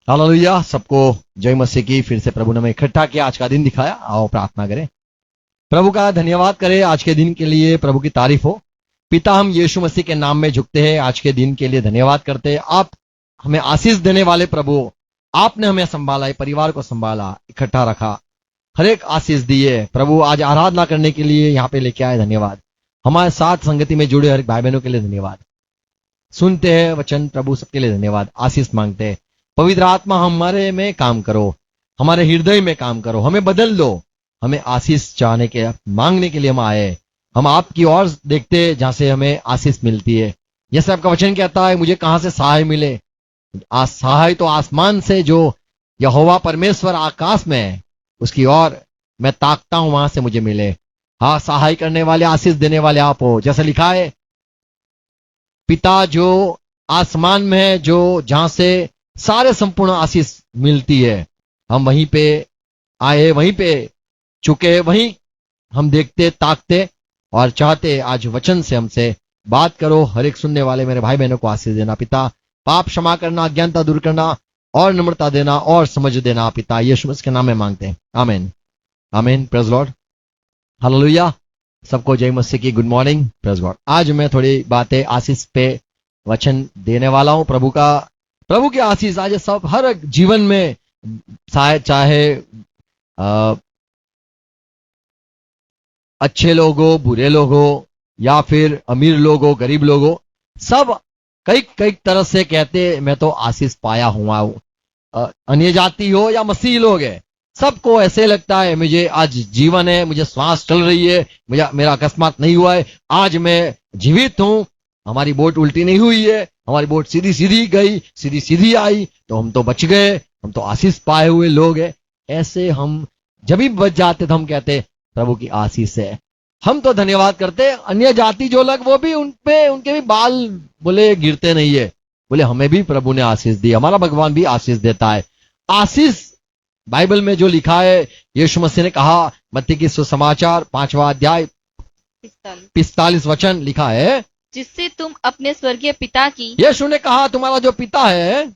Hallelujah. सबको जय मसीह की। फिर से प्रभु ने हमें इकट्ठा किया, आज का दिन दिखाया। आओ प्रार्थना करें, प्रभु का धन्यवाद करें आज के दिन के लिए। प्रभु की तारीफ हो। पिता, हम यीशु मसीह के नाम में झुकते हैं, आज के दिन के लिए धन्यवाद करते हैं। आप हमें आशीष देने वाले प्रभु, आपने हमें संभाला, परिवार को संभाला, इकट्ठा रखा, हर एक आशीष दिए प्रभु। आज आराधना करने के लिए यहाँ पे लेके आए, धन्यवाद। हमारे साथ संगति में जुड़े हर एक भाई बहनों के लिए धन्यवाद। सुनते हैं वचन प्रभु, सबके लिए धन्यवाद। आशीष मांगते हैं, पवित्र आत्मा हमारे में काम करो, हमारे हृदय में काम करो, हमें बदल दो। हमें आशीष चाहने के, मांगने के लिए हम आए। हम आपकी ओर देखते हैं जहां से हमें आशीष मिलती है। जैसे आपका वचन कहता है, मुझे कहां से सहाय मिले। सहाय तो आसमान से, जो यहोवा परमेश्वर आकाश में है, उसकी ओर मैं ताकता हूं, वहां से मुझे मिले। हाँ, सहाय करने वाले, आशीष देने वाले आप हो। जैसे लिखा है, पिता जो आसमान में है, जो जहां से सारे संपूर्ण आशीष मिलती है, हम वहीं पे आए, वहीं पे चुके, वहीं हम देखते, ताकते और चाहते। आज वचन से हमसे बात करो, हर एक सुनने वाले मेरे भाई बहनों को आशीष देना पिता। पाप क्षमा करना, अज्ञानता दूर करना और नम्रता देना और समझ देना पिता, यीशु मसीह के नाम में मांगते हैं, आमीन आमीन। Praise Lord, hallelujah. सबको जय मसीह की गुड मॉर्निंग, प्रेज गॉड। आज मैं थोड़ी बातें आशीष पे वचन देने वाला हूं। प्रभु की आशीष आज सब हर एक जीवन में, चाहे अच्छे लोग हो, बुरे लोग हो, या फिर अमीर लोग हो, गरीब लोग हो, सब कई कई तरह से कहते मैं तो आशीष पाया हुआ हूं। अन्य जाति हो या मसीह लोग है, सबको ऐसे लगता है मुझे आज जीवन है, मुझे श्वास चल रही है, मुझे मेरा अकस्मात नहीं हुआ है, आज मैं जीवित हूं, हमारी बोट उल्टी नहीं हुई है, हमारी बोट सीधी सीधी गई, सीधी सीधी आई, तो हम तो बच गए, हम तो आशीष पाए हुए लोग हैं। ऐसे हम जब भी बच जाते तो हम कहते प्रभु की आशीष है। हम तो धन्यवाद करते। अन्य जाति जो लोग, वो भी उनके भी बाल बोले गिरते नहीं है, बोले हमें भी प्रभु ने आशीष दी, हमारा भगवान भी आशीष देता है। आशीष बाइबल में जो लिखा है, यीशु मसीह ने कहा, मत्ती की सुसमाचार 5वां अध्याय 45 वचन लिखा है, जिससे तुम अपने स्वर्गीय पिता की, यीशु ने कहा तुम्हारा जो पिता है,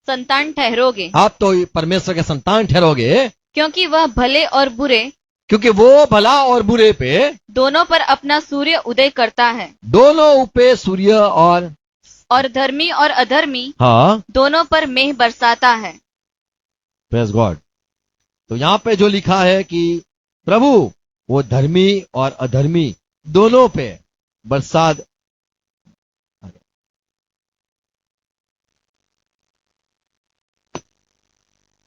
संतान ठहरोगे। आप तो परमेश्वर के संतान ठहरोगे, क्योंकि वह भले और बुरे, क्योंकि वो भला और बुरे पे दोनों पर अपना सूर्य उदय करता है, दोनों पे सूर्य और धर्मी और अधर्मी, हाँ, दोनों पर मेघ बरसाता है। Praise God. तो यहाँ पे जो लिखा है कि प्रभु वो धर्मी और अधर्मी दोनों पे बरसात,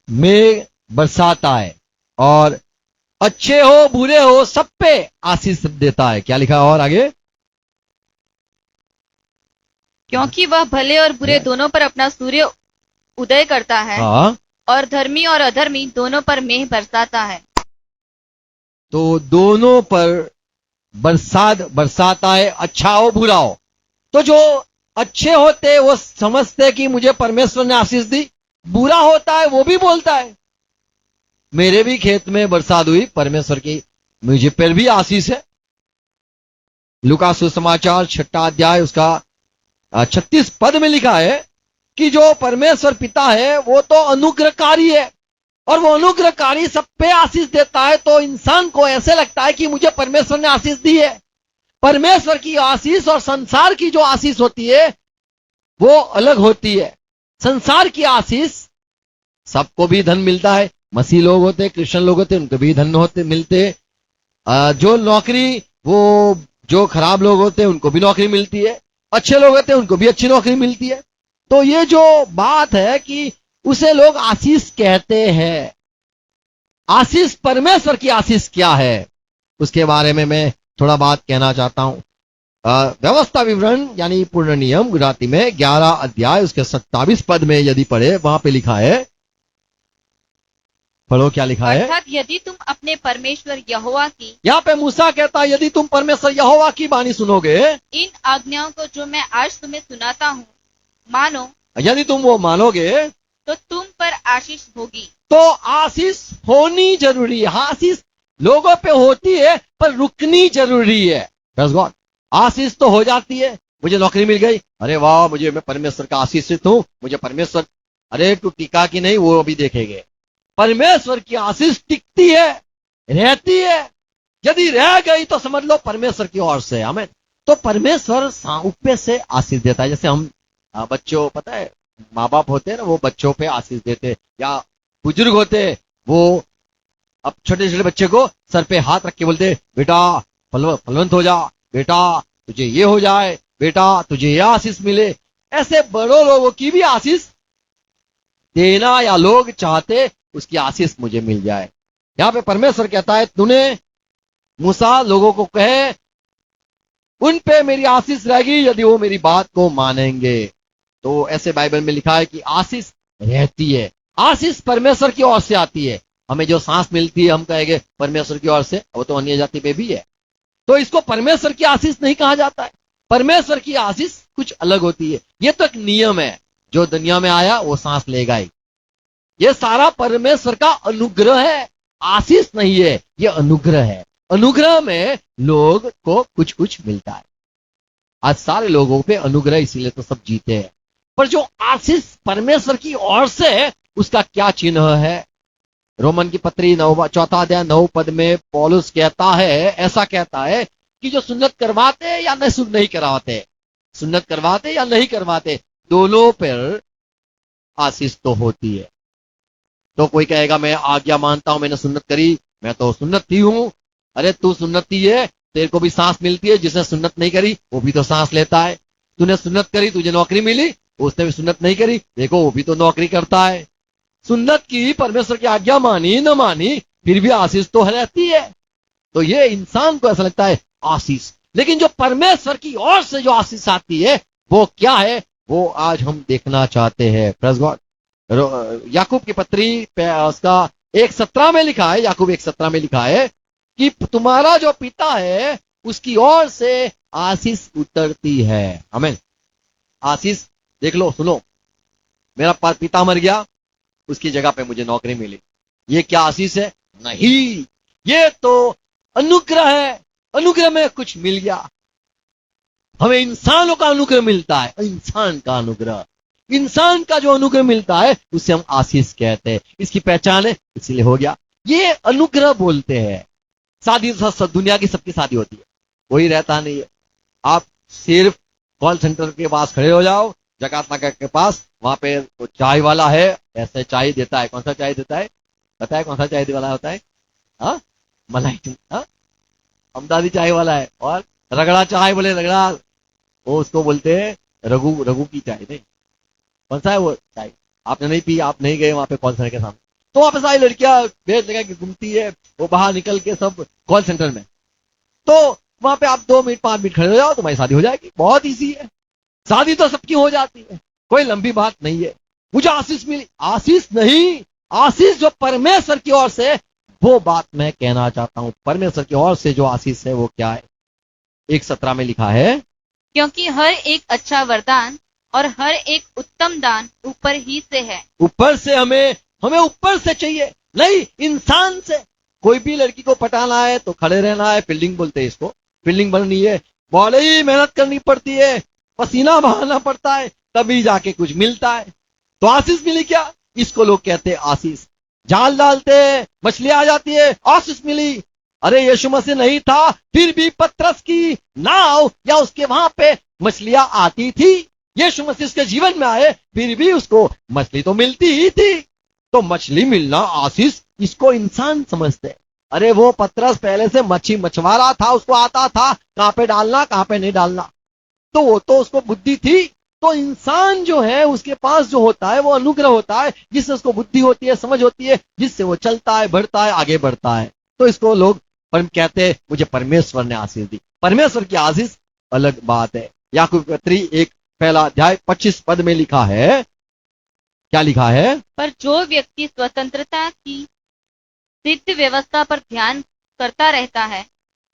मेघ बरसाता है, और अच्छे हो बुरे हो सब पे आशीष देता है। क्या लिखा है और आगे? क्योंकि वह भले और बुरे दोनों पर अपना सूर्य उदय करता है, हाँ, और धर्मी और अधर्मी दोनों पर मेघ बरसाता है। तो दोनों पर बरसाता है, अच्छा हो बुरा हो। तो जो अच्छे होते वो समझते कि मुझे परमेश्वर ने आशीष दी, बुरा होता है वो भी बोलता है मेरे भी खेत में बरसात हुई, परमेश्वर की मुझे पर भी आशीष है। लूका सुसमाचार 6वां अध्याय उसका 36 पद में लिखा है कि जो परमेश्वर पिता है वो तो अनुग्रहकारी है, और वो अनुग्रहकारी सब पे आशीष देता है। तो इंसान को ऐसे लगता है कि मुझे परमेश्वर ने आशीष दी है। परमेश्वर की आशीष और संसार की जो आशीष होती है वो अलग होती है। संसार की आशीष सबको भी धन मिलता है, मसीह लोग होते, क्रिश्चियन लोग होते, उनको भी धन होते मिलते। जो नौकरी, वो जो खराब लोग होते हैं उनको भी नौकरी मिलती है, अच्छे लोग होते हैं उनको भी अच्छी नौकरी मिलती है। तो ये जो बात है कि उसे लोग आशीष कहते हैं। आशीष, परमेश्वर की आशीष क्या है उसके बारे में मैं थोड़ा बात कहना चाहता हूं। व्यवस्था विवरण यानी पूर्ण नियम गुजराती में 11 अध्याय उसके 27 पद में यदि पढ़े, वहां पे लिखा है, पढ़ो क्या लिखा है। अर्थात यदि तुम अपने परमेश्वर यहोवा की, यहाँ पे मूसा कहता है यदि तुम परमेश्वर यहोवा की वाणी सुनोगे, इन आज्ञाओं को जो मैं आज तुम्हें सुनाता हूँ मानो, यदि तुम वो मानोगे, तो तुम पर आशीष होगी। तो आशीष होनी जरूरी है। आशीष लोगों पे होती है पर रुकनी जरूरी है। Praise God. आशीष तो हो जाती है, मुझे नौकरी मिल गई, अरे वाह, मैं परमेश्वर का आशीषित हूं, मुझे परमेश्वर अरे तू टिका कि नहीं वो अभी देखेंगे। परमेश्वर की आशीष टिकती है, रहती है। यदि रह गई तो समझ लो परमेश्वर की ओर से। हमें तो परमेश्वर ऊपर से आशीष देता है। जैसे हम बच्चों, पता है माँ बाप होते हैं ना, वो बच्चों पे आशीष देते, या बुजुर्ग होते वो अब छोटे छोटे बच्चे को सर पे हाथ रख के बोलते, बेटा फलवंत हो जा, बेटा तुझे ये हो जाए, बेटा तुझे ये आशीष मिले। ऐसे बड़ों लोगों की भी आशीष देना, या लोग चाहते उसकी आशीष मुझे मिल जाए। यहां पे परमेश्वर कहता है, तूने मूसा लोगों को कहे उन पे मेरी आशीष रहेगी यदि वो मेरी बात को मानेंगे। तो ऐसे बाइबल में लिखा है कि आशीष रहती है। आशीष परमेश्वर की ओर से आती है। हमें जो सांस मिलती है हम कहेंगे परमेश्वर की ओर से, वो तो अन्य जाति पे भी है। तो इसको परमेश्वर की आशीष नहीं कहा जाता है। परमेश्वर की आशीष कुछ अलग होती है। ये तो एक नियम है, जो दुनिया में आया वो सांस लेगा ही। ये सारा परमेश्वर का अनुग्रह है, आशीष नहीं है, ये अनुग्रह है। अनुग्रह में लोग को कुछ कुछ मिलता है। आज सारे लोगों पे अनुग्रह, इसीलिए तो सब जीते हैं। पर जो आशीष परमेश्वर की ओर से है, उसका क्या चिन्ह है? रोमन की पत्री 4 अध्याय 9 पद में पौलुस कहता है, ऐसा कहता है कि जो सुन्नत करवाते या नहीं करवाते, सुन्नत करवाते या नहीं करवाते, दोनों पर आशीष तो होती है। तो कोई कहेगा मैं आज्ञा मानता हूं, मैंने सुन्नत करी, मैं तो सुन्नती हूं। अरे तू सुन्नती है, तेरे को भी सांस मिलती है। जिसने सुन्नत नहीं करी वो भी तो सांस लेता है। तूने सुन्नत करी, तुझे नौकरी मिली, उसने भी सुन्नत नहीं करी, देखो वो भी तो नौकरी करता है। सुन्नत की, परमेश्वर की आज्ञा मानी न मानी, फिर भी आशीष तो रहती है। तो ये इंसान को ऐसा लगता है आशीष, लेकिन जो परमेश्वर की ओर से जो आशीष आती है वो क्या है, वो आज हम देखना चाहते हैं। Praise God. याकूब की पत्री उसका 1:17 में लिखा है, याकूब 1:17 में लिखा है कि तुम्हारा जो पिता है उसकी ओर से आशीष उतरती है। आमीन। आशीष देख लो, सुनो, मेरा पिता मर गया, उसकी जगह पे मुझे नौकरी मिली। ये क्या आशीष है? नहीं, ये तो अनुग्रह है। अनुग्रह में कुछ मिल गया। हमें इंसानों का अनुग्रह मिलता है, इंसान का अनुग्रह, इंसान का जो अनुग्रह मिलता है उसे हम आशीष कहते हैं। इसकी पहचान है, इसलिए हो गया। ये अनुग्रह बोलते हैं। शादी दुनिया की सबकी शादी होती है, कोई रहता नहीं है। आप सिर्फ कॉल सेंटर के पास खड़े हो जाओ, जकात नाका के पास, वहां पे तो चाय वाला है, ऐसे चाय देता है। कौन सा चाय देता है? पता है कौन सा चाय वाला होता है? हाँ, मलाई, हाँ, अमदादी चाय वाला है। और रगड़ा चाय, बोले रगड़ा, वो उसको बोलते हैं रघु, रघु की चाय। नहीं, कौन सा है वो चाय? आपने नहीं पी, आप नहीं गए वहां पे कॉल सेंटर के सामने। तो वहां पे सारी लड़कियां बेच लगा के घूमती है, वो बाहर निकल के सब कॉल सेंटर में। तो वहां पे आप 2 मिनट 5 मिनट खड़े हो जाओ, तुम्हारी शादी हो जाएगी। बहुत ईजी है, शादी तो सबकी हो जाती है, कोई लंबी बात नहीं है। मुझे आशीष मिली, आशीष नहीं, आशीष जो परमेश्वर की ओर से, वो बात मैं कहना चाहता हूं। परमेश्वर की ओर से जो आशीष है वो क्या है? 1:17 में लिखा है, क्योंकि हर एक अच्छा वरदान और हर एक उत्तम दान ऊपर ही से है। ऊपर से हमें ऊपर से चाहिए, नहीं इंसान से। कोई भी लड़की को पटाना है तो खड़े रहना है, फील्डिंग बोलते हैं इसको, फील्डिंग बननी है, बॉल ही मेहनत करनी पड़ती है, पसीना बहाना पड़ता है, तभी जाके कुछ मिलता है। तो आशीष मिली क्या? इसको लोग कहते हैं आशीष। जाल डालते मछली आ जाती है, आशीष मिली। अरे यीशु मसीह नहीं था, फिर भी पतरस की नाव या उसके वहां पे मछलियां आती थी। यीशु मसीह उसके जीवन में आए, फिर भी उसको मछली तो मिलती ही थी। तो मछली मिलना आशीष, इसको इंसान समझते हैं। अरे वो पतरस पहले से मच्छी मछुआरा था, उसको आता था कहां पे डालना कहां पे नहीं डालना, तो वो तो उसको बुद्धि थी। तो इंसान जो है उसके पास जो होता है वो अनुग्रह होता है, जिससे उसको बुद्धि होती है, समझ होती है, जिससे वो चलता है, बढ़ता है, आगे बढ़ता है। तो इसको लोग कहते हैं मुझे परमेश्वर ने आशीष दी। परमेश्वर की आशीष अलग बात है। याकूब की पत्री 1 25 पद में लिखा है, क्या लिखा है? पर जो व्यक्ति स्वतंत्रता की सिद्ध व्यवस्था पर ध्यान करता रहता है,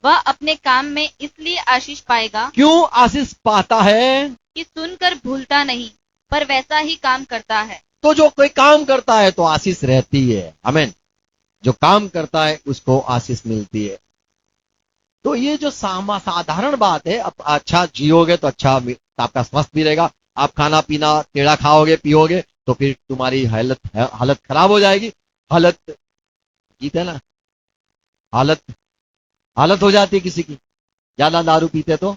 वह अपने काम में इसलिए आशीष पाएगा। क्यों आशीष पाता है? कि सुनकर भूलता नहीं, पर वैसा ही काम करता है। तो जो कोई काम करता है तो आशीष रहती है। आमीन। जो काम करता है उसको आशीष मिलती है। तो ये जो साधारण बात है, अब अच्छा जियोगे तो अच्छा आपका स्वास्थ्य भी रहेगा, आप खाना पीना टेढ़ा खाओगे पियोगे तो फिर तुम्हारी हालत खराब हो जाएगी। हालत गीत है ना, हालत हालत हो जाती है किसी की, ज्यादा दारू पीते तो।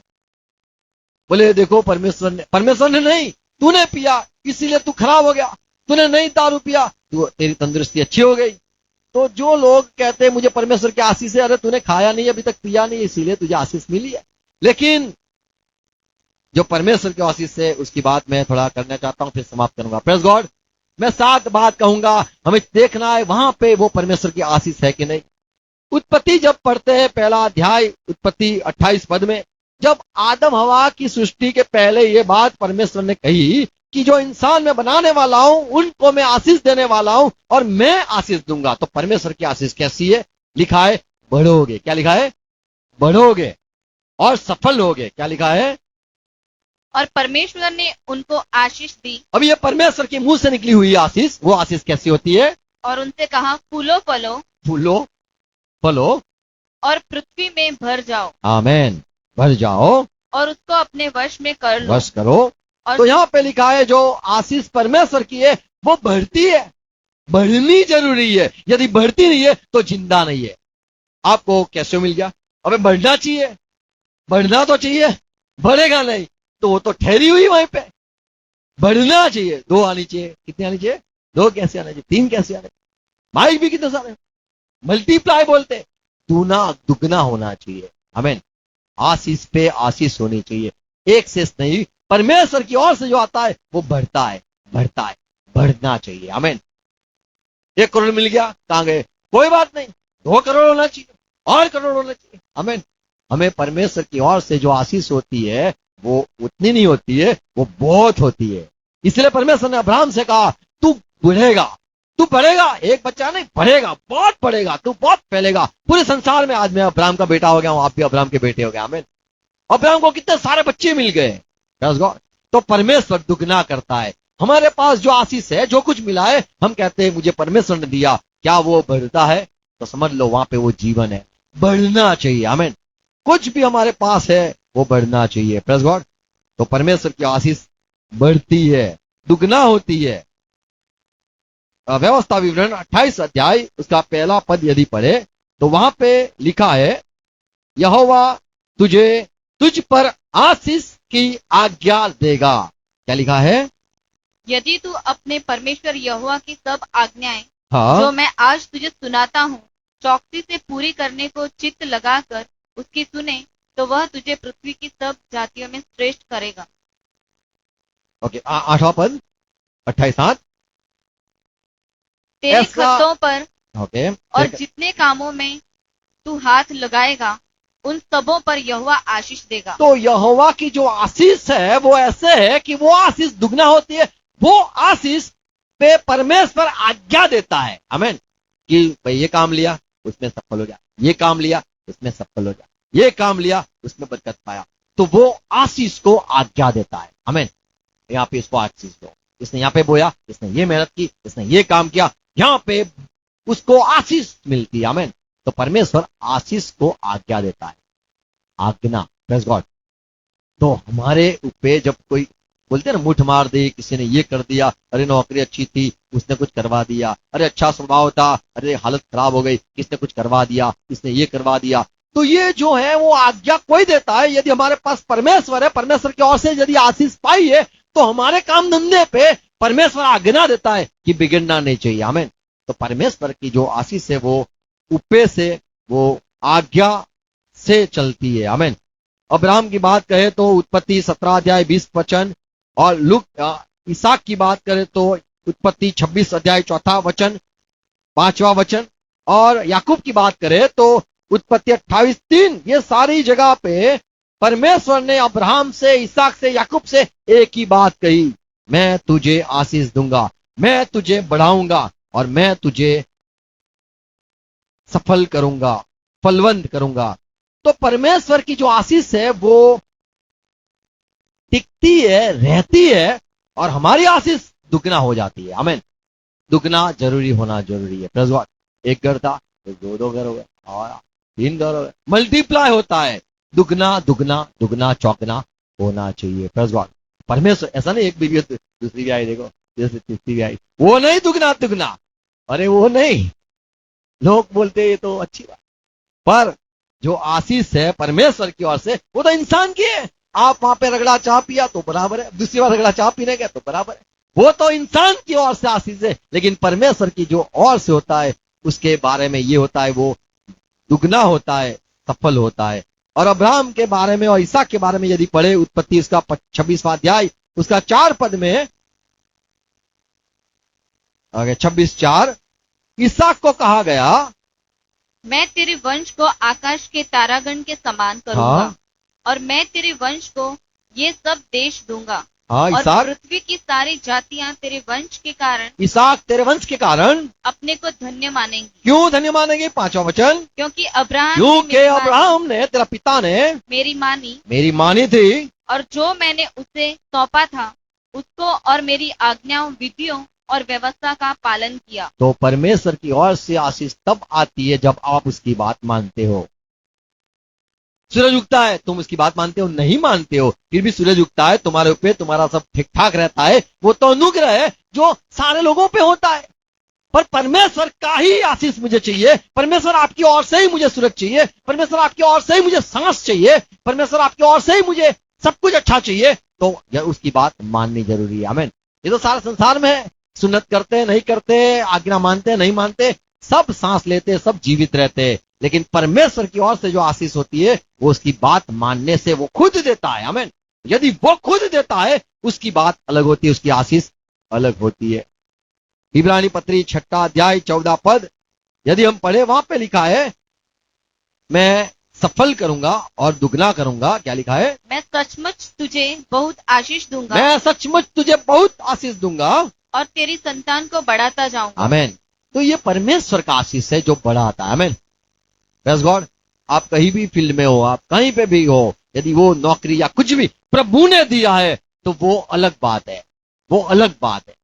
बोले देखो परमेश्वर ने नहीं, तूने पिया इसीलिए तू खराब हो गया, तूने नहीं दारू पिया तो तेरी तंदुरुस्ती अच्छी हो गई। तो जो लोग कहते हैं मुझे परमेश्वर की आशीष है, अरे तूने खाया नहीं अभी तक, पिया नहीं, इसीलिए तुझे आशीष मिली है। लेकिन जो परमेश्वर की आशीष है उसकी बात मैं थोड़ा करना चाहता हूं, फिर समाप्त करूंगा। Praise God. मैं 7 बात कहूंगा, हमें देखना है वहां पे वो परमेश्वर की आशीष है कि नहीं। उत्पत्ति जब पढ़ते हैं पहला अध्याय, उत्पत्ति 28 पद में, जब आदम हवा की सृष्टि के पहले ये बात परमेश्वर ने कही कि जो इंसान मैं बनाने वाला हूं उनको मैं आशीष देने वाला हूं और मैं आशीष दूंगा। तो परमेश्वर की आशीष कैसी है? लिखा है बढ़ोगे। क्या लिखा है? बढ़ोगे और सफल होगे। क्या लिखा है? और परमेश्वर ने उनको आशीष दी अब ये परमेश्वर के मुंह से निकली हुई आशीष, वो आशीष कैसी होती है? और उनसे कहा फूलो फलो फूलो फलो और पृथ्वी में भर जाओ आमेन, भर जाओ और उसको अपने वश में कर लो। वश करो। और तो यहाँ पे लिखा है जो आशीष परमेश्वर की है वो बढ़ती है, बढ़नी जरूरी है। यदि बढ़ती नहीं है तो जिंदा नहीं है। आपको कैसे मिल गया? अबे बढ़ना चाहिए, बढ़ना तो चाहिए, बढ़ेगा नहीं तो वो तो ठहरी हुई वहीं पे। बढ़ना चाहिए, 2 आनी चाहिए। कितनी आनी चाहिए? 2 कैसे आने चाहिए? 3 कैसे आने चाहिए? माइक भी कितने सारे? मल्टीप्लाई बोलते, दूना दुगना होना चाहिए। आमीन। आशीष पे आशीष होनी चाहिए, एक से नहीं। परमेश्वर की ओर से जो आता है वो बढ़ता है, बढ़ता है, बढ़ना चाहिए। आमीन। 1 करोड़ मिल गया, कहां गए? कोई बात नहीं, 2 करोड़ होना चाहिए और करोड़ होना चाहिए। आमीन। हमें परमेश्वर की ओर से जो आशीष होती है वो उतनी नहीं होती है, वो बहुत होती है। इसलिए परमेश्वर ने अब्राहम से कहा तू बढ़ेगा, तू बढ़ेगा, एक बच्चा नहीं, बढ़ेगा, बहुत बढ़ेगा, तू बहुत फैलेगा पूरे संसार में। आज मैं अब्राहम का बेटा हो गया हूं, आप भी अब्राहम के बेटे हो गए। आमीन। अब्राहम को कितने सारे बच्चे मिल गए। तो परमेश्वर दुगना करता है। हमारे पास जो आशीष है, जो कुछ मिला है, हम कहते हैं मुझे परमेश्वर ने दिया, क्या वो बढ़ता है? तो समझ लो वहां पे वो जीवन है, बढ़ना चाहिए। आमीन। कुछ भी हमारे पास है वो बढ़ना चाहिए। Praise God. तो परमेश्वर की आशीष बढ़ती है, दुगना होती है। व्यवस्था विवरण 28 अध्याय उसका पहला पद यदि पढ़े तो वहां पे लिखा है यहोवा तुझ पर आशीष की आज्ञा देगा। क्या लिखा है? यदि तू अपने परमेश्वर यहोवा की सब आज्ञाएं हाँ, जो मैं आज तुझे सुनाता हूँ चौकसी से पूरी करने को चित्त लगाकर उसकी सुने तो वह तुझे पृथ्वी की सब जातियों में श्रेष्ठ करेगा। ओके। 8वां पद 28 तेरे ऐसा- खतों पर ओके। और जितने कामों में तू हाथ लगाएगा उन सबों पर यहोवा आशीष देगा। तो यहोवा की जो आशीष है वो ऐसे है कि वो आशीष दुगना होती है। वो आशीष पे परमेश्वर आज्ञा देता है। आमीन। कि भाई ये काम लिया उसमें सफल हो जा, ये काम लिया उसमें सफल हो जा, ये काम लिया उसमें बरकत पाया। तो वो आशीष को आज्ञा देता है। आमीन। यहाँ पे इसको आशीष दो, इसने यहाँ पे बोया, इसने ये मेहनत की, इसने ये काम किया, यहाँ पे उसको आशीष मिलती है। आमीन। तो परमेश्वर आशीष को आज्ञा देता है, आज्ञा। Praise God. तो हमारे ऊपर जब कोई बोलते हैं ना मुठ मार दे, किसी ने ये कर दिया, अरे नौकरी अच्छी थी उसने कुछ करवा दिया, अरे अच्छा स्वभाव था, अरे हालत खराब हो गई, किसने कुछ करवा दिया, इसने ये करवा दिया। तो ये जो है वो आज्ञा कोई देता है। यदि हमारे पास परमेश्वर है, परमेश्वर की ओर से यदि आशीष पाई है तो हमारे काम धंधे पे परमेश्वर आज्ञा देता है कि बिगड़ना नहीं चाहिए। आमीन। तो परमेश्वर की जो आशीष है वो ऊपर से, वो आज्ञा से चलती है। आमीन। अब्राहम की बात कहे तो उत्पत्ति 17 अध्याय 20 वचन, और इसहाक की बात करें तो उत्पत्ति 26 अध्याय 4 वचन 5वां वचन, और याकूब की बात करें तो उत्पत्ति 28:3। ये सारी जगह पे परमेश्वर ने अब्राहम से, इसहाक से, याकूब से एक ही बात कही, मैं तुझे आशीष दूंगा, मैं तुझे बढ़ाऊंगा और मैं तुझे सफल करूंगा, फलवंत करूंगा। तो परमेश्वर की जो आशीष है वो टिकती है, रहती है, और हमारी आशीष दुगना हो जाती है। आमीन। दुगना जरूरी होना जरूरी है। Praise God. एक घर था तो 2 घर हो गए और 3 घर हो गए, मल्टीप्लाई होता है। दुगना दुगना दुगना चौगना होना चाहिए। Praise God. परमेश्वर ऐसा नहीं एक बीवी है, दूसरी भी आई, देखो जैसे तीसरी भी आई, वो नहीं दुगना दुगना, अरे वो नहीं। लोग बोलते ये तो अच्छी बात, पर जो आशीष है परमेश्वर की ओर से वो तो इंसान की है। आप वहां पे रगड़ा चाह पिया तो बराबर है, दूसरी बार रगड़ा चाह पीने गया तो बराबर है, वो तो इंसान की ओर से आशीष है। लेकिन परमेश्वर की जो ओर से होता है उसके बारे में ये होता है, वो दुगना होता है, सफल होता है। और अब्राहम के बारे में और इसहाक के बारे में यदि पढ़े, उत्पत्ति उसका 26वां अध्याय उसका 4 पद में, आगे 26:4, इसहाक को कहा गया, मैं तेरे वंश को आकाश के तारागण के समान करूंगा, हाँ और मैं तेरे वंश को ये सब देश दूंगा, हाँ, और इसहाक, पृथ्वी की सारी जातियां तेरे वंश के कारण इसहाक तेरे वंश के कारण अपने को धन्य मानेंगी, क्यों धन्य मानेंगे? 5वां वचन, क्योंकि अब्राहम ने क्योंकि मेरी मानी- अब्राहम ने, तेरा पिता ने मेरी मानी, मेरी मानी थी, और जो मैंने उसे सौंपा था उसको और मेरी आज्ञाओं, विधियों और व्यवस्था का पालन किया। तो परमेश्वर की ओर से आशीष तब आती है जब आप उसकी बात मानते हो। सूरज उगता है, तुम उसकी बात मानते हो? नहीं मानते हो, फिर भी सूरज उगता है, तुम्हारे ऊपर तुम्हारा सब ठीक ठाक रहता है, वो तो अनुग्रह है जो सारे लोगों पे होता है। पर परमेश्वर का ही आशीष मुझे चाहिए, परमेश्वर आपकी ओर से ही मुझे सूरज चाहिए, परमेश्वर आपकी ओर से ही मुझे सांस चाहिए, परमेश्वर आपकी ओर से ही मुझे सब कुछ अच्छा चाहिए, तो उसकी बात माननी जरूरी है। आमीन। ये तो सारा संसार में है, सुन्नत करते नहीं करते, आज्ञा मानते नहीं मानते, सब सांस लेते, सब जीवित रहते, लेकिन परमेश्वर की ओर से जो आशीष होती है वो उसकी बात मानने से वो खुद देता है। आमीन। यदि वो खुद देता है उसकी बात अलग होती है, उसकी आशीष अलग होती है। इब्रानी पत्री 6 अध्याय 14 पद यदि हम पढ़े, वहां पे लिखा है, मैं सफल करूंगा और दुगना करूंगा। क्या लिखा है? मैं सचमुच तुझे बहुत आशीष दूंगा, मैं सचमुच तुझे बहुत आशीष दूंगा और तेरी संतान को बढ़ाता जाऊंगा। आमीन। तो ये परमेश्वर का आशीष है जो बड़ा आता है। आमीन। Praise God. आप कहीं भी फील्ड में हो, आप कहीं पे भी हो, यदि वो नौकरी या कुछ भी प्रभु ने दिया है तो वो अलग बात है, वो अलग बात है।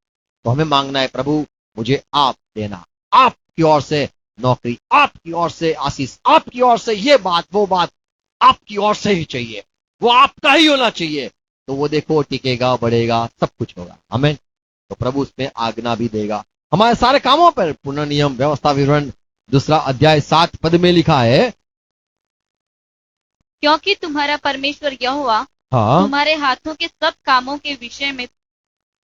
तो हमें मांगना है, प्रभु मुझे आप देना, आपकी ओर से नौकरी, आपकी ओर से आशीष, आपकी ओर से ये बात वो बात आपकी ओर से ही चाहिए, वो आपका ही होना चाहिए। तो वो देखो टिकेगा, बढ़ेगा, सब कुछ होगा। आमीन। तो प्रभु उसमें आज्ञा भी देगा हमारे सारे कामों पर। पुनर्नियम व्यवस्था विवरण 2 अध्याय 7 पद में लिखा है, क्योंकि तुम्हारा परमेश्वर यहोवा हाँ, तुम्हारे हाथों के सब कामों के विषय में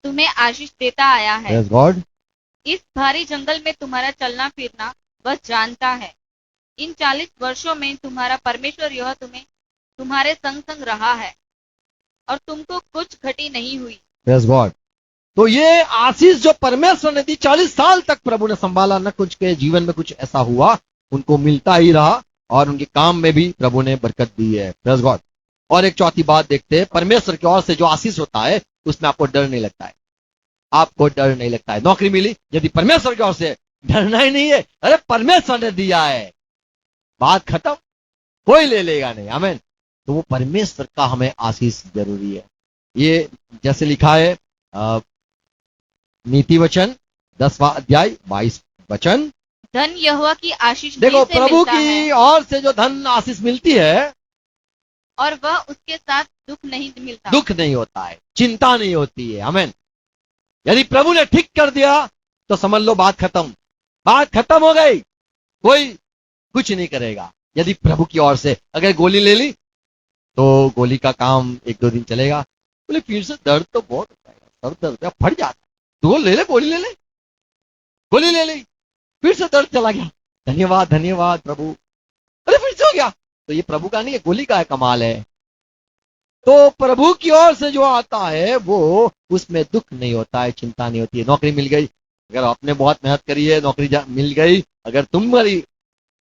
तुम्हें आशीष देता आया है। Praise God. इस भारी जंगल में तुम्हारा चलना फिरना वह जानता है। इन 40 वर्षों में तुम्हारा परमेश्वर यह तुम्हारे संग संग रहा है, और तुमको कुछ घटी नहीं हुई। Praise God. तो ये आशीष जो परमेश्वर ने दी, 40 साल तक प्रभु ने संभाला, न कुछ के जीवन में कुछ ऐसा हुआ, उनको मिलता ही रहा, और उनके काम में भी प्रभु ने बरकत दी है। Praise God. और एक चौथी बात देखते हैं, परमेश्वर की ओर से जो आशीष होता है उसमें आपको डर नहीं लगता है, आपको डर नहीं लगता है। नौकरी मिली, यदि परमेश्वर की ओर से, डरना ही नहीं है, अरे परमेश्वर ने दिया है, बात खत्म, कोई ले लेगा नहीं। आमीन। तो वो परमेश्वर का हमें आशीष जरूरी है। ये जैसे लिखा है नीति वचन 10वां अध्याय 22 वचन, धन यहोवा की आशीष देखो ही से प्रभु मिलता की है, ओर से जो धन आशीष मिलती है, और वह उसके साथ दुख नहीं मिलता। दुख नहीं होता है, चिंता नहीं होती है। आमीन। यदि प्रभु ने ठीक कर दिया तो समझ लो बात खत्म, बात खत्म हो गई, कोई कुछ नहीं करेगा। यदि प्रभु की ओर से अगर गोली ले ली तो गोली का काम 1-2 दिन चलेगा, बोले फिर से दर्द तो बहुत होता है, सर दर्द फट जाता है, तो ले ले गोली, ले ले गोली, ले ली, फिर से दर्द चला गया, धन्यवाद धन्यवाद प्रभु, अरे फिर से हो गया। तो ये प्रभु का नहीं है, गोली का है, कमाल है। तो प्रभु की ओर से जो आता है वो उसमें दुख नहीं होता है, चिंता नहीं होती है। नौकरी मिल गई, अगर आपने बहुत मेहनत करी है, नौकरी मिल गई, अगर तुम्हारी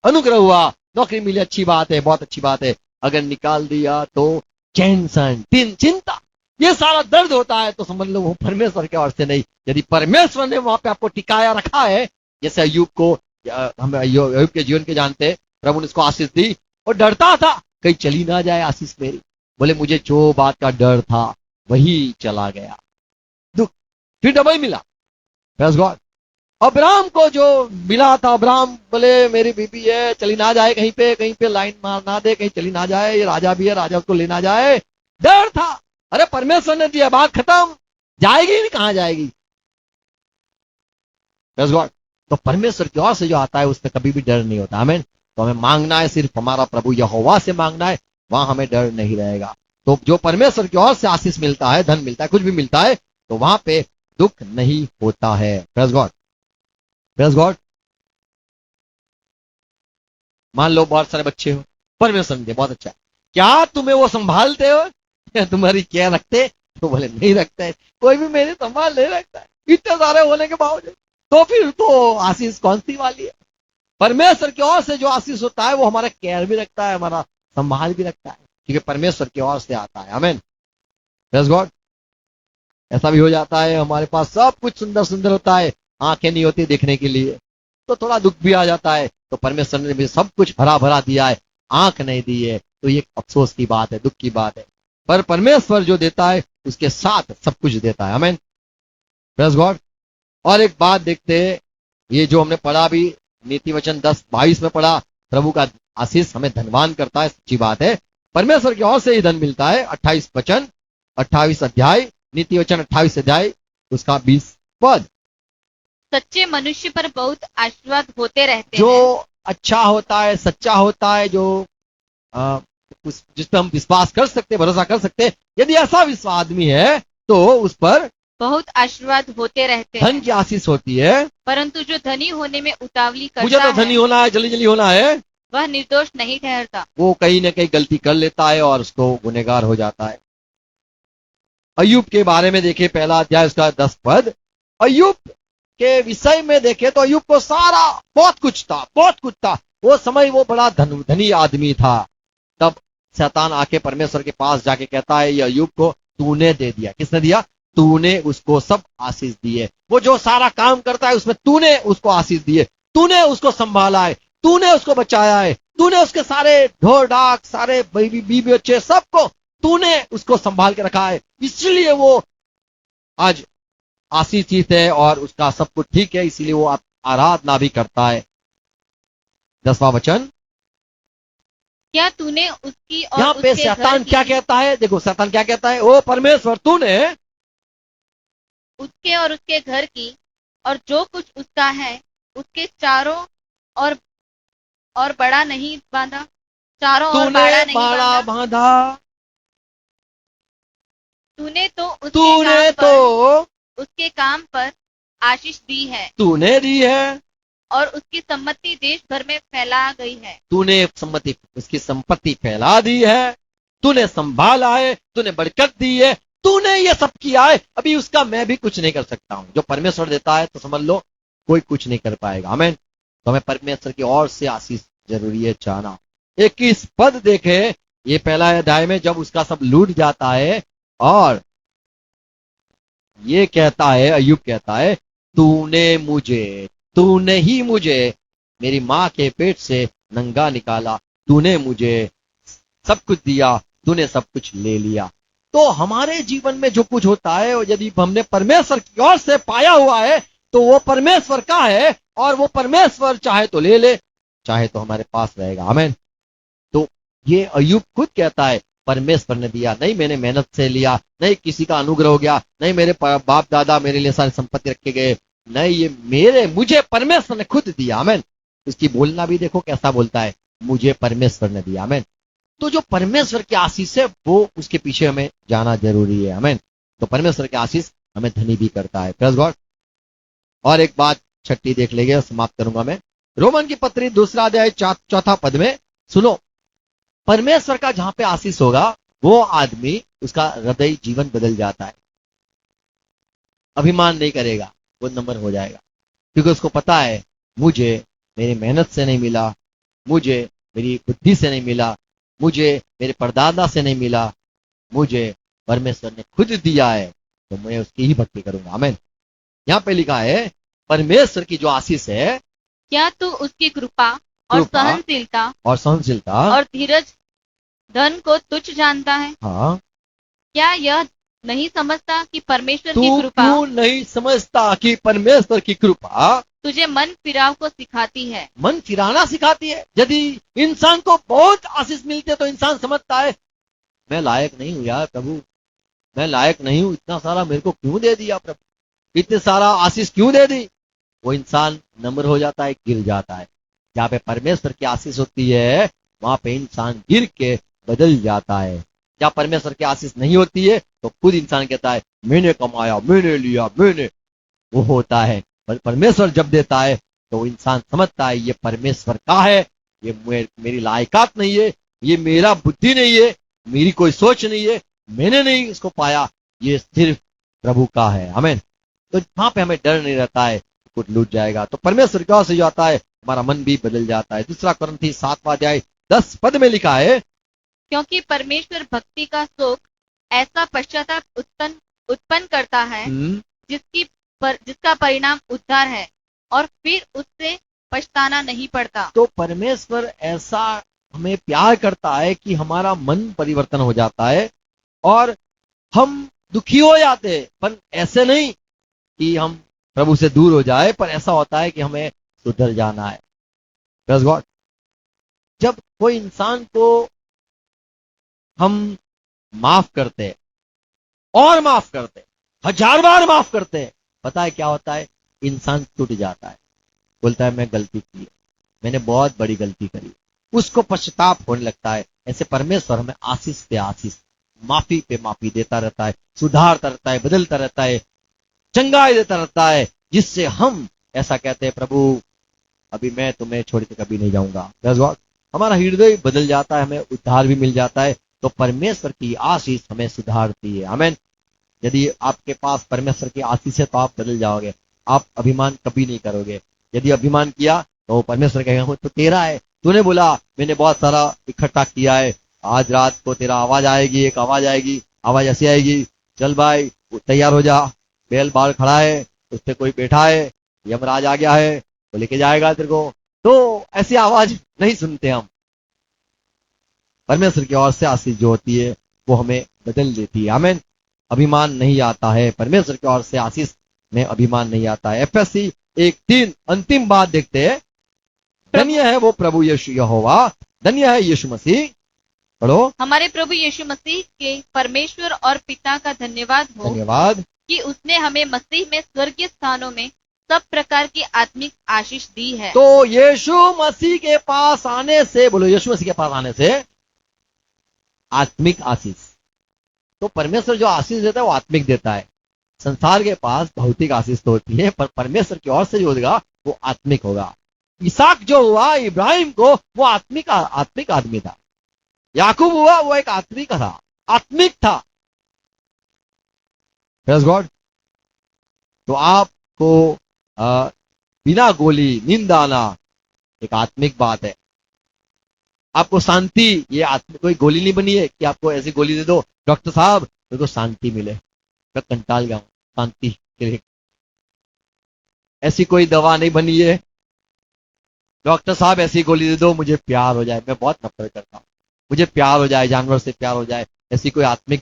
अनुग्रह हुआ, नौकरी मिली, अच्छी बात है, बहुत अच्छी बात है। अगर निकाल दिया तो टेंशन, चिंता, ये सारा दर्द होता है, तो समझ लो वो परमेश्वर की ओर से नहीं। यदि परमेश्वर ने वहां पे आपको टिकाया रखा है, जैसे अय्यूब को, हम अय्यूब के जीवन के जानते, प्रभु ने उसको आशीष दी और डरता था कहीं चली ना जाए आशीष मेरी, बोले मुझे जो बात का डर था वही चला गया, दुख फिर डबल मिला। Praise God. अब्राहम को जो मिला था, अब्राहम बोले मेरी बीबी है, चली ना जाए कहीं पे लाइन मार ना दे, कहीं चली ना जाए, ये राजा भी है, राजा उसको ले ना जाए, डर था, अरे परमेश्वर ने दिया, बात खत्म, जाएगी नहीं, कहां जाएगी। Praise God। तो परमेश्वर की ओर से जो आता है उसमें कभी भी डर नहीं होता। आमीन। तो हमें मांगना है, सिर्फ हमारा प्रभु यहोवा से मांगना है, वहां हमें डर नहीं रहेगा। तो जो परमेश्वर की ओर से आशीष मिलता है, धन मिलता है, कुछ भी मिलता है, तो वहां पे दुख नहीं होता है। Praise God, praise God. मान लो बहुत सारे बच्चे हो, परमेश्वर ने दिया, बहुत अच्छा है, क्या तुम्हें वो संभालते हो या तुम्हारी क्या रखते? तो बोले नहीं रखता है, कोई भी मेरी संभाल नहीं रखता है, इतने सारे होने के बावजूद। तो फिर तो आशीष कौन सी वाली है? परमेश्वर की ओर से जो आशीष होता है वो हमारा केयर भी रखता है, हमारा संभाल भी रखता है, क्योंकि परमेश्वर की ओर से आता है। आमीन। Praise God. ऐसा भी हो जाता है हमारे पास सब कुछ सुंदर सुंदर होता है, आंखें नहीं होती देखने के लिए, तो थोड़ा दुख भी आ जाता है। तो परमेश्वर ने भी सब कुछ भरा भरा दिया है, आंख नहीं दी है, तो ये अफसोस की बात है, दुख की बात है। पर परमेश्वर जो देता है उसके साथ सब कुछ देता है। आमीन। Praise God. और एक बात देखते हैं, ये जो हमने पढ़ा भी नीति वचन 10:22 में पढ़ा, प्रभु का आशीष हमें धनवान करता है, सच्ची बात है, परमेश्वर की ओर से ही धन मिलता है। 28 अध्याय, नीति वचन 28 अध्याय, उसका 20 पद। सच्चे मनुष्य पर बहुत आशीर्वाद होते रहते जो हैं। अच्छा होता है, सच्चा होता है, जो जिस पर हम विश्वास कर सकते, भरोसा कर सकते, यदि ऐसा विश्वास आदमी है तो उस पर बहुत आशीर्वाद होते रहते धन हैं। की आशीष होती है। परंतु जो धनी होने में उतावली मुझे करता तो धनी है होना है, जल्दी जल्दी होना है, वह निर्दोष नहीं ठहरता। वो कहीं ना कहीं गलती कर लेता है और उसको गुनहगार हो जाता है। अय्यूब के बारे में देखे, पहला अध्याय उसका 10 पद। अय्यूब के विषय में देखे तो अय्यूब को सारा बहुत कुछ था, बहुत कुछ था, वो समय वो बड़ा धनी आदमी था। तब शैतान आके परमेश्वर के पास जाके कहता है, ये अय्यूब को तूने दे दिया। किसने दिया? तूने उसको सब आशीष दिए, वो जो सारा काम करता है उसमें तूने उसको आशीष दिए, तूने उसको संभाला है, तूने उसको बचाया है, तूने उसके सारे ढोर डाक, सारे बीबी बच्चे, सबको तूने उसको संभाल के रखा है, इसलिए वो आज आशीषित है और उसका सब कुछ ठीक है, इसीलिए वो आराधना भी करता है। 10वां वचन। क्या तूने उसकी और यहाँ पे उसके शैतान घर क्या की, कहता है? देखो शैतान क्या कहता है, ओ परमेश्वर तूने उसके और उसके घर की और जो कुछ उसका है उसके चारों और बड़ा नहीं बांधा, चारों ओर तूने बाड़ा नहीं बाड़ा बांधा। बांधा, तूने तो उसके तूने काम पर तो उसके काम पर आशीष दी है तूने दी है, और उसकी सम्मति देश भर में फैला गई है। तूने उसकी संपत्ति फैला दी है, तूने संभाला है, तूने बरकत दी है, तूने ये सब किया है। अभी उसका मैं भी कुछ नहीं कर सकता हूं, जो परमेश्वर देता है तो समझ लो कोई कुछ नहीं कर पाएगा। आमीन। तो हमें परमेश्वर की ओर से आशीष जरूरी है चाहना। 21 पद देखे, ये पहला अध्याय में जब उसका सब लूट जाता है और ये कहता है, अय्यूब कहता है, तूने ही मुझे मेरी मां के पेट से नंगा निकाला, तूने मुझे सब कुछ दिया, तूने सब कुछ ले लिया। तो हमारे जीवन में जो कुछ होता है, यदि हमने परमेश्वर की ओर से पाया हुआ है तो वो परमेश्वर का है, और वो परमेश्वर चाहे तो ले ले, चाहे तो हमारे पास रहेगा। आमीन। तो ये अय्यूब खुद कहता है, परमेश्वर ने दिया, नहीं मैंने मेहनत से लिया, नहीं किसी का अनुग्रह हो गया, नहीं मेरे बाप दादा मेरे लिए सारी संपत्ति रखे गए, नहीं ये मुझे परमेश्वर ने खुद दिया। आमीन। उसकी बोलना भी देखो कैसा बोलता है, मुझे परमेश्वर ने दिया। आमीन। तो जो परमेश्वर की आशीष है वो उसके पीछे हमें जाना जरूरी है। आमीन। तो परमेश्वर की आशीष हमें धनी भी करता है। Praise God. और एक बात छठी देख लेंगे, समाप्त करूंगा मैं। रोमन की पत्री 2 अध्याय 4 पद में सुनो, परमेश्वर का जहां पे आशीष होगा वो आदमी, उसका हृदय जीवन बदल जाता है, अभिमान नहीं करेगा, वो नंबर हो जाएगा, क्योंकि उसको पता है मुझे मेरी मेहनत से नहीं मिला, मुझे मेरी बुद्धि से नहीं मिला, मुझे मेरे परदादा से नहीं मिला, मुझे परमेश्वर ने खुद दिया है, तो मैं उसकी ही भक्ति करूंगा। आमीन। यहाँ पे लिखा है परमेश्वर की जो आशीष है, क्या तू उसकी कृपा और सहनशीलता और धीरज धन को तुच्छ जानता है? हाँ, क्या यह नहीं समझता कि परमेश्वर तू की कृपा क्यों नहीं समझता कि परमेश्वर की कृपा तुझे मन फिराव को सिखाती है? मन फिराना सिखाती है। यदि इंसान को बहुत आशीष मिलती है तो इंसान समझता है मैं लायक नहीं हूं यार प्रभु, मैं लायक नहीं हूं, इतना सारा मेरे को क्यों दे दिया प्रभु, इतने सारा आशीष क्यों दे दी। वो इंसान नम्र हो जाता है, गिर जाता है। जहाँ पे परमेश्वर की आशीष होती है वहां पे इंसान गिर के बदल जाता है। जहाँ परमेश्वर की आशीष नहीं होती है तो खुद इंसान कहता है मैंने कमाया, मैंने लिया, मैंने, वो होता है। पर परमेश्वर जब देता है तो वो इंसान समझता है ये परमेश्वर का है, ये मेरी लायकात नहीं है, ये मेरा बुद्धि नहीं है, मेरी कोई सोच नहीं है, मैंने नहीं इसको पाया, ये सिर्फ प्रभु का है। आमीन। तो वहां पे हमें डर नहीं रहता है कुछ लूट जाएगा। तो परमेश्वर की ओर से जो आता है हमारा मन भी बदल जाता है। दूसरा कुरिन्थी 7वां अध्याय 10 पद में लिखा है, क्योंकि परमेश्वर भक्ति का शोक ऐसा पश्चाताप उत्पन्न करता है जिसका परिणाम उद्धार है, और फिर उससे पछताना नहीं पड़ता। तो परमेश्वर ऐसा हमें प्यार करता है कि हमारा मन परिवर्तन हो जाता है और हम दुखी हो जाते हैं, पर ऐसे नहीं कि हम प्रभु से दूर हो जाए, पर ऐसा होता है कि हमें सुधर जाना है। Praise God. जब कोई इंसान को हम माफ करते हैं और माफ करते हैं, 1000 बार माफ करते हैं, पता है क्या होता है, इंसान टूट जाता है, बोलता है मैं गलती की है, मैंने बहुत बड़ी गलती करी, उसको पश्चाताप होने लगता है। ऐसे परमेश्वर हमें आशीष पे आशीष, माफी पे माफी देता रहता है, सुधारता रहता है, बदलता रहता है, चंगाई देता रहता है, जिससे हम ऐसा कहते हैं प्रभु अभी मैं तुम्हें छोड़ के कभी नहीं जाऊंगा। Praise God. हमारा हृदय बदल जाता है, हमें उद्धार भी मिल जाता है। तो परमेश्वर की आशीष हमें सुधारती है। आमीन। यदि आपके पास परमेश्वर की आशीष है तो आप बदल जाओगे, आप अभिमान कभी नहीं करोगे। यदि अभिमान किया तो परमेश्वर कहेगा तो तेरा है, तूने बोला मैंने बहुत सारा इकट्ठा किया है, आज रात को तेरा आवाज आएगी, एक आवाज आएगी, आवाज ऐसी आएगी, चल भाई तैयार हो जा, बैल बाहर खड़ा है, उस पर कोई बैठा है, यमराज आ गया है, वो लेके जाएगा तेरे को। तो ऐसी आवाज नहीं सुनते हम। परमेश्वर की ओर से आशीष जो होती है वो हमें बदल देती है। आमीन। अभिमान नहीं आता है, परमेश्वर की ओर से आशीष में अभिमान नहीं आता है। एफएससी 1:3 अंतिम बात देखते हैं, धन्य है वो प्रभु यीशु यहोवा, धन्य है यीशु मसीह। पढ़ो। हमारे प्रभु यीशु मसीह के परमेश्वर और पिता का धन्यवाद हो, धन्यवाद कि उसने हमें मसीह में स्वर्गीय स्थानों में सब प्रकार की आत्मिक आशीष दी है। तो यीशु मसीह के पास आने से, बोलो यीशु मसीह के पास आने से आत्मिक आशीष। तो परमेश्वर जो आशीष देता है वो आत्मिक देता है। संसार के पास भौतिक आशीष तो होती है, पर परमेश्वर की ओर से जो होगा वो आत्मिक होगा। इसहाक जो हुआ इब्राहिम को, वो आत्मिक आदमी था। याकूब हुआ वो एक आत्मिक था, आत्मिक था। Praise God. तो आपको बिना गोली नींद आना एक आत्मिक बात है। आपको शांति, ये कोई गोली नहीं बनी है कि आपको ऐसी गोली दे दो डॉक्टर साहब मेरे को शांति मिले, मैं कंटाल गया हूं शांति के लिए। ऐसी कोई दवा नहीं बनी है डॉक्टर साहब ऐसी गोली दे दो मुझे प्यार हो जाए, मैं बहुत नफरत करता हूं, मुझे प्यार हो जाए, जानवर से प्यार हो जाए। ऐसी कोई आत्मिक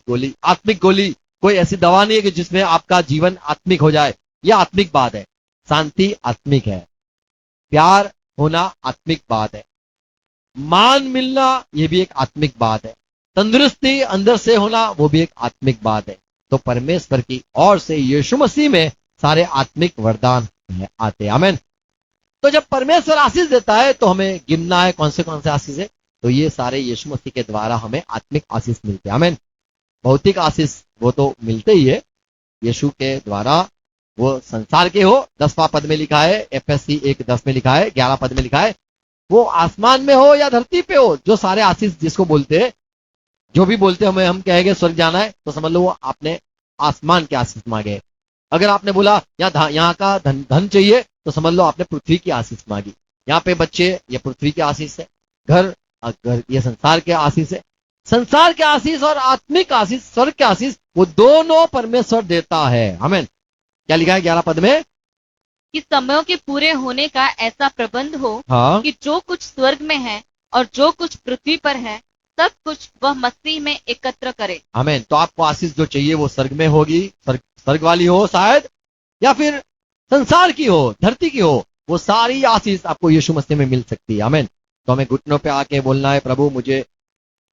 गोली कोई ऐसी दवा नहीं है कि जिसमें आपका जीवन आत्मिक हो जाए। यह आत्मिक बात है। शांति आत्मिक है, प्यार होना आत्मिक बात है, मान मिलना यह भी एक आत्मिक बात है, तंदुरुस्ती अंदर से होना वो भी एक आत्मिक बात है। तो परमेश्वर की ओर से यीशु मसीह में सारे आत्मिक वरदान आते हैं। आमीन। तो जब परमेश्वर आशीष देता है तो हमें गिनना है कौन से आशीष है, तो ये सारे यीशु मसीह के द्वारा हमें आत्मिक आशीष मिलते हैं। आमीन। भौतिक आशीष वो तो मिलते ही है यीशु के द्वारा, वो संसार के हो, 10वां पद में लिखा है, एफएससी 1:10 में लिखा है, 11 पद में लिखा है, वो आसमान में हो या धरती पे हो, जो सारे आशीष जिसको बोलते हैं, जो भी बोलते हमें, हम कहेंगे स्वर्ग जाना है तो समझ लो वो आपने आसमान के आशीष मांगे। अगर आपने बोला यहाँ का धन चाहिए तो समझ लो आपने पृथ्वी की आशीष मांगी। यहाँ पे बच्चे, ये पृथ्वी की आशीष है, घर ये संसार के आशीष है। संसार के आशीष और आत्मिक आशीष, स्वर्ग के आशीष, वो दोनों परमेश्वर देता है। आमीन। क्या लिखा है 11 पद में, कि समयों के पूरे होने का ऐसा प्रबंध हो, हाँ, कि जो कुछ स्वर्ग में है और जो कुछ पृथ्वी पर है सब कुछ वह मसीह में एकत्र करे। आमीन। तो आपको आशीष जो चाहिए वो स्वर्ग में होगी, स्वर्ग वाली हो शायद, या फिर संसार की हो, धरती की हो, वो सारी आशीष आपको यीशु मसीह में मिल सकती है। आमीन। तो हमें घुटनों पे आके बोलना है प्रभु मुझे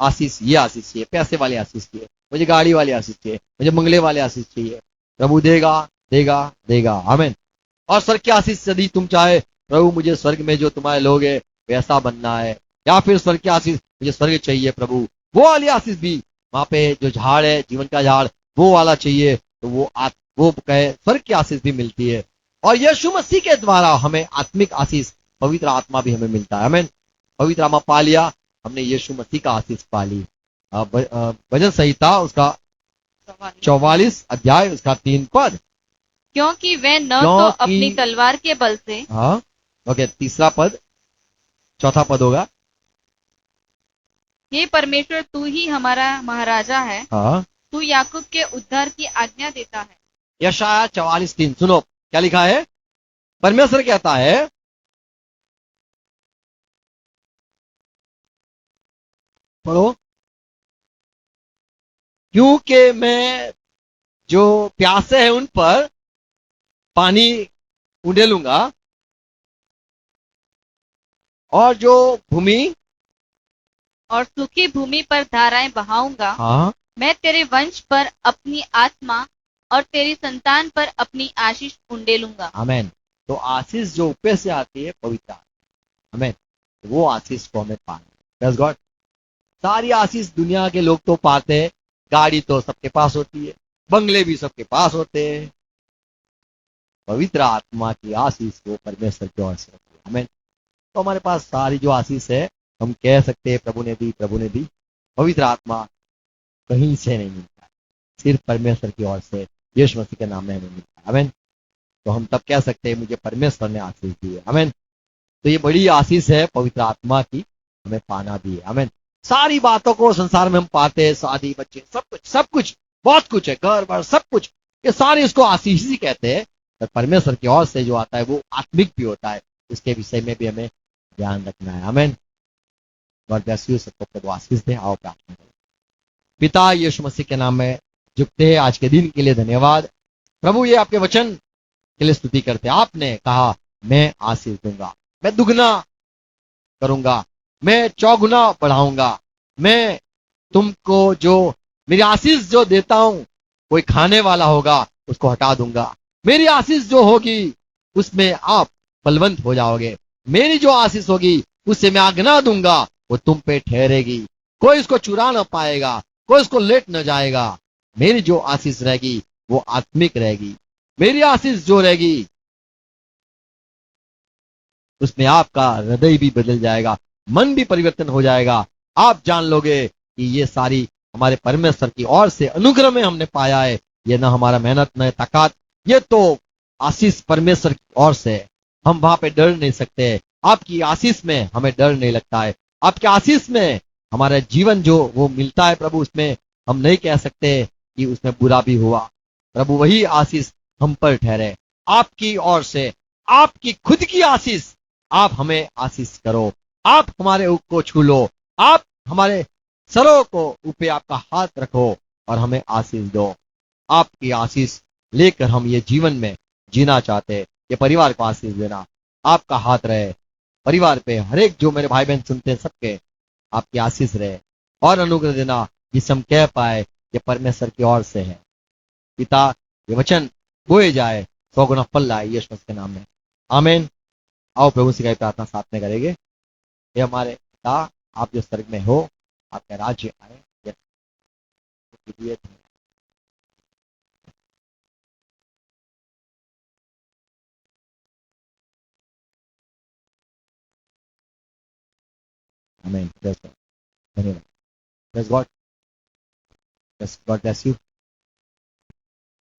आशीष, ये आशीष चाहिए, पैसे वाली आशीष चाहिए, मुझे गाड़ी वाली आशीष चाहिए, मुझे बंगले वाले आशीष चाहिए। प्रभु देगा देगा देगा, आमीन। और स्वर्ग की आशीष यदि तुम चाहे, प्रभु मुझे स्वर्ग में जो तुम्हारे लोग है वैसा बनना है, या फिर स्वर्ग की आशीष मुझे स्वर्ग चाहिए प्रभु, वो वाली आशीष भी, वहां पे जो झाड़ है जीवन का झाड़ वो वाला चाहिए, तो वो कहे स्वर्ग की आशीष भी मिलती है। और यीशु मसीह के द्वारा हमें आत्मिक आशीष पवित्र आत्मा भी हमें मिलता है, आमीन। पवित्र आत्मा पा लिया हमने, यीशु मसीह का आशीष पा ली। भजन संहिता उसका 44 अध्याय उसका 3 पद, क्योंकि वे न तो क्योंकि- अपनी तलवार के बल से, हाँ ओके, तीसरा पद, चौथा पद होगा, हे परमेश्वर तू ही हमारा महाराजा है, हाँ। तू याकूब के उद्धार की आज्ञा देता है। यशाया 44:3 सुनो क्या लिखा है। परमेश्वर कहता है, पढ़ो, क्योंकि मैं जो प्यासे हैं उन पर पानी उंडेलूंगा, और जो भूमि, और सूखी भूमि पर धाराएं बहाऊंगा। हाँ, मैं तेरे वंश पर अपनी आत्मा और तेरी संतान पर अपनी आशीष उंडेलूंगा। आमेन। तो आशीष जो ऊपर से आती है पवित्र, आमेन, वो आशीष को हमें पाना, प्रेज़ गॉड। सारी आशीष दुनिया के लोग तो पाते हैं, गाड़ी तो सबके पास होती है, बंगले भी सबके पास होते हैं, पवित्र आत्मा की आशीष वो परमेश्वर की ओर से होती है, आमेन। तो हमारे पास सारी जो आशीष है हम कह सकते हैं प्रभु ने दी, प्रभु ने दी। पवित्र आत्मा कहीं से नहीं मिलता, सिर्फ परमेश्वर की ओर से यीशु मसीह के नाम में हमें मिलता है, आमेन। तो हम तब कह सकते हैं मुझे परमेश्वर ने आशीष दी है, आमेन। तो ये बड़ी आशीष है पवित्र आत्मा की, हमें पाना भी है, आमेन। सारी बातों को संसार में हम पाते हैं, शादी, बच्चे, सब कुछ बहुत कुछ है, घर बार सब कुछ, ये सारे इसको आशीष ही कहते हैं। पर परमेश्वर की ओर से जो आता है वो आत्मिक भी होता है, इसके विषय में भी हमें ध्यान रखना है, आमेन। गॉड ब्लेस यू, सबको प्रभु आशीष दे। आओ प्रार्थना करें। पिता यीशु मसीह के नाम में झुकते हैं, आज के दिन के लिए धन्यवाद प्रभु। ये आपके वचन के लिए स्तुति करते हैं। आपने कहा मैं आशीष दूंगा, मैं दुगना करूंगा, मैं चौगुना बढ़ाऊंगा, मैं तुमको जो मेरी आशीष जो देता हूं, कोई खाने वाला होगा उसको हटा दूंगा। मेरी आशीष जो होगी उसमें आप बलवंत हो जाओगे, मेरी जो आशीष होगी उससे मैं आज्ञा दूंगा, वो तुम पे ठहरेगी, कोई उसको चुरा ना पाएगा, कोई उसको लेट न जाएगा। मेरी जो आशीष रहेगी वो आत्मिक रहेगी, मेरी आशीष जो रहेगी उसमें आपका हृदय भी बदल जाएगा, मन भी परिवर्तन हो जाएगा। आप जान लोगे कि ये सारी हमारे परमेश्वर की ओर से अनुग्रह में हमने पाया है, ये ना हमारा मेहनत न ताकत, ये तो आशीष परमेश्वर की ओर से। हम वहां पे डर नहीं सकते, आपकी आशीष में हमें डर नहीं लगता है, आपकी आशीष में हमारा जीवन जो वो मिलता है प्रभु, उसमें हम नहीं कह सकते कि उसमें बुरा भी हुआ। प्रभु वही आशीष हम पर ठहरे, आपकी ओर से, आपकी खुद की आशीष आप हमें आशीष करो, आप हमारे को छू लो, आप हमारे सरों को ऊपर आपका हाथ रखो और हमें आशीष दो। आपकी आशीष लेकर हम ये जीवन में जीना चाहते हैं, ये परिवार को आशीष देना, आपका हाथ रहे परिवार पे, हर एक जो मेरे भाई बहन सुनते हैं सबके आपकी आशीष रहे और अनुग्रह देना, जिससे हम कह पाए ये परमेश्वर की ओर से है। पिता ये वचन बोए जाए, 100 गुना फल लाए यीशु मसीह के नाम में, आमीन। आओ प्रभु से प्रार्थना साथ में करेंगे। ये हमारे पिता आप जो स्वर्ग में हो, आपका राज्य आए, आमीन। धन्यवाद, praise God, God bless you,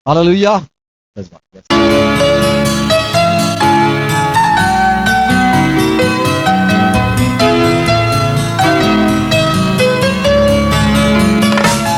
hallelujah, praise God.